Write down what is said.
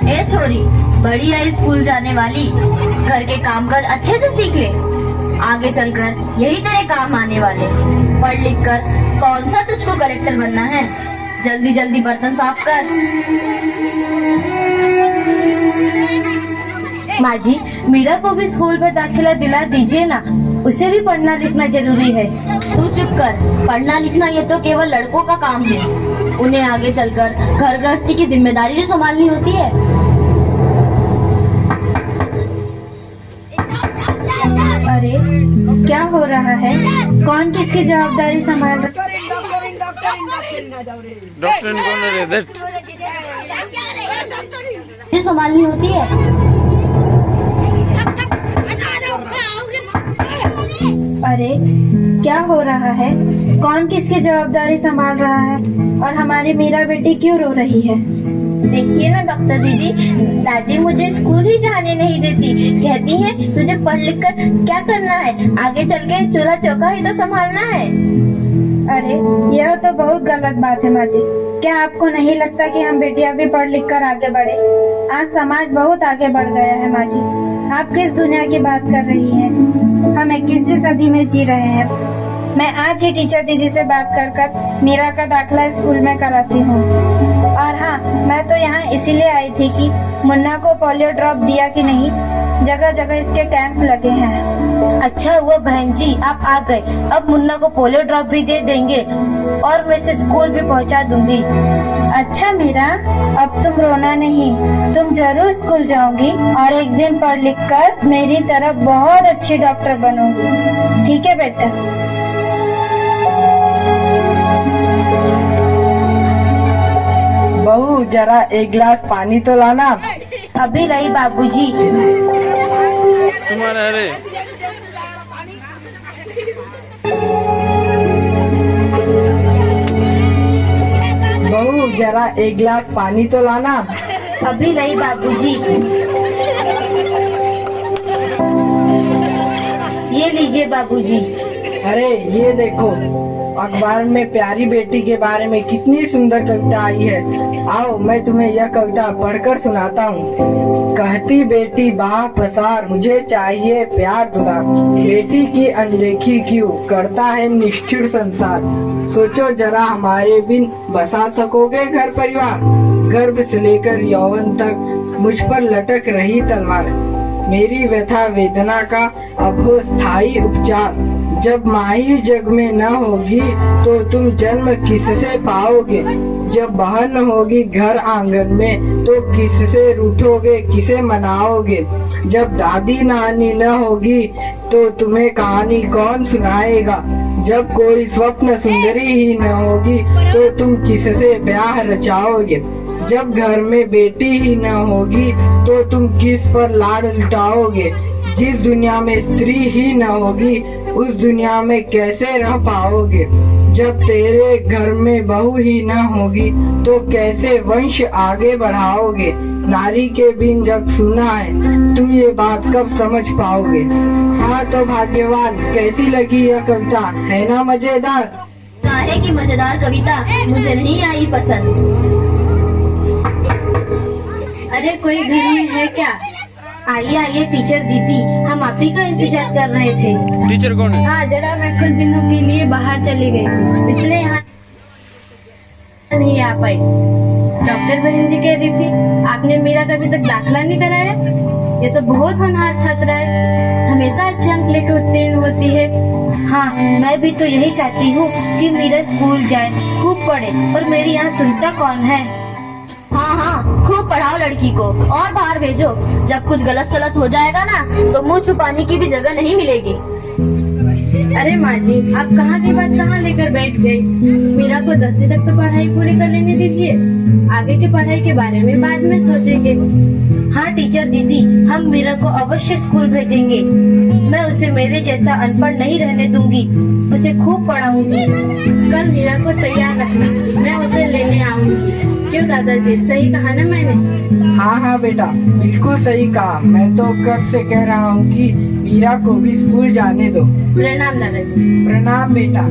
ए छोरी, बड़ी है स्कूल जाने वाली, घर के काम कर अच्छे से सीख ले, आगे चलकर यही तेरे काम आने वाले। पढ़ लिख कर कौन सा तुझको कलेक्टर बनना है, जल्दी जल्दी बर्तन साफ कर। माँ जी, मीरा को भी स्कूल में दाखिला दिला दीजिए ना, उसे भी पढ़ना लिखना जरूरी है। तू चुप कर, पढ़ना लिखना ये तो केवल लड़कों का काम है, उन्हें आगे चलकर घर गृहस्थी की जिम्मेदारी जो संभालनी होती है। अरे क्या हो रहा है? कौन किसकी जवाबदारी संभाल रहा है? डॉक्टर कौन है? जो संभालनी होती है। अरे क्या हो रहा है? कौन किसकी जवाबदारी संभाल रहा है? और हमारी मीरा बेटी क्यों रो रही है? देखिए ना डॉक्टर दीदी, दादी मुझे स्कूल ही जाने नहीं देती, कहती है तुझे पढ़ लिख कर क्या करना है, आगे चल के चूल्हा चौका ही तो संभालना है। अरे यह तो बहुत गलत बात है माँ जी। क्या आपको नहीं लगता कि हम बेटियां भी पढ़ लिख कर आगे बढ़े? आज समाज बहुत आगे बढ़ गया है माँ जी। आप किस दुनिया की बात कर रही हैं? हम 21वीं सदी में जी रहे हैं। मैं आज ही टीचर दीदी से बात कर मीरा का दाखिला स्कूल में कराती हूँ। और हाँ, मैं तो यहाँ इसीलिए आई थी कि मुन्ना को पोलियो ड्रॉप दिया कि नहीं, जगह जगह इसके कैंप लगे हैं। अच्छा हुआ बहन जी आप आ गए, अब मुन्ना को पोलियो ड्रॉप भी दे देंगे और मैं इसे स्कूल भी पहुंचा दूंगी। अच्छा मीरा, अब तुम रोना नहीं, तुम जरूर स्कूल जाओगी और एक दिन पढ़ लिख कर मेरी तरह बहुत अच्छी डॉक्टर बनोगी। ठीक है बेटा? बहू जरा एक गिलास पानी तो लाना। अभी लाई बाबूजी। तुम्हारा अरे बहू जरा एक गिलास पानी तो लाना। अभी लाई बाबूजी। ये लीजिए बाबूजी। अरे ये देखो, अखबार में प्यारी बेटी के बारे में कितनी सुंदर कविता आई है। आओ मैं तुम्हें यह कविता पढ़कर सुनाता हूँ। कहती बेटी बाह पसार, मुझे चाहिए प्यार दुलार, बेटी की अनदेखी क्यों करता है निष्ठुर संसार। सोचो जरा हमारे बिन बसा सकोगे घर परिवार, गर्भ से लेकर यौवन तक मुझ पर लटक रही तलवार। मेरी व्यथा वेदना का अब हो स्थायी उपचार, जब माही जग में न होगी तो तुम जन्म किससे पाओगे। जब बहन होगी घर आंगन में तो किससे रूठोगे, किसे मनाओगे। जब दादी नानी न होगी तो तुम्हें कहानी कौन सुनाएगा। जब कोई स्वप्न सुंदरी ही न होगी तो तुम किससे ब्याह रचाओगे। जब घर में बेटी ही न होगी तो तुम किस पर लाड लुटाओगे। जिस दुनिया में स्त्री ही न होगी उस दुनिया में कैसे रह पाओगे। जब तेरे घर में बहू ही न होगी तो कैसे वंश आगे बढ़ाओगे। नारी के बिन जग सुना है, तुम ये बात कब समझ पाओगे। हाँ तो भाग्यवान, कैसी लगी यह कविता, है ना मजेदार? काहे की मजेदार कविता मुझे नहीं आई पसंद। अरे कोई घर में है क्या? आइए आइए टीचर दीदी, हम आप ही का इंतजार कर रहे थे। टीचर कौन है? हाँ, जरा मैं कुछ दिनों के लिए बाहर चली गई, इसलिए यहाँ नहीं आ पाई। डॉक्टर बहन जी कह रही थी आपने मेरा कभी तक दाखिला नहीं कराया। ये तो बहुत होनहार छात्रा है, हमेशा अच्छे अंक लेकर उत्तीर्ण होती है। हाँ, मैं भी तो यही चाहती हूँ कि मेरा स्कूल जाए, खूब पढ़े, और मेरी यहाँ सुनता कौन है। हाँ हाँ, खूब पढ़ाओ लड़की को और बाहर भेजो। जब कुछ गलत सलत हो जाएगा ना तो मुंह छुपाने की भी जगह नहीं मिलेगी। अरे माँ जी, आप कहाँ की बात कहाँ लेकर बैठ गए। मीरा को 10वीं तक तो पढ़ाई पूरी कर लेने दीजिए, आगे की पढ़ाई के बारे में बाद में सोचेंगे। हाँ टीचर दीदी, हम मीरा को अवश्य स्कूल भेजेंगे। मैं उसे मेरे जैसा अनपढ़ नहीं रहने दूंगी, उसे खूब पढ़ाऊंगी। कल मीरा को तैयार रखना, मैं उसे लेने आऊंगी। क्यों दादाजी, सही कहा ना मैंने? हाँ हाँ बेटा, बिल्कुल सही कहा। मैं तो कब से कह रहा हूँ कि मीरा को भी स्कूल जाने दो। प्रणाम दादाजी। प्रणाम बेटा।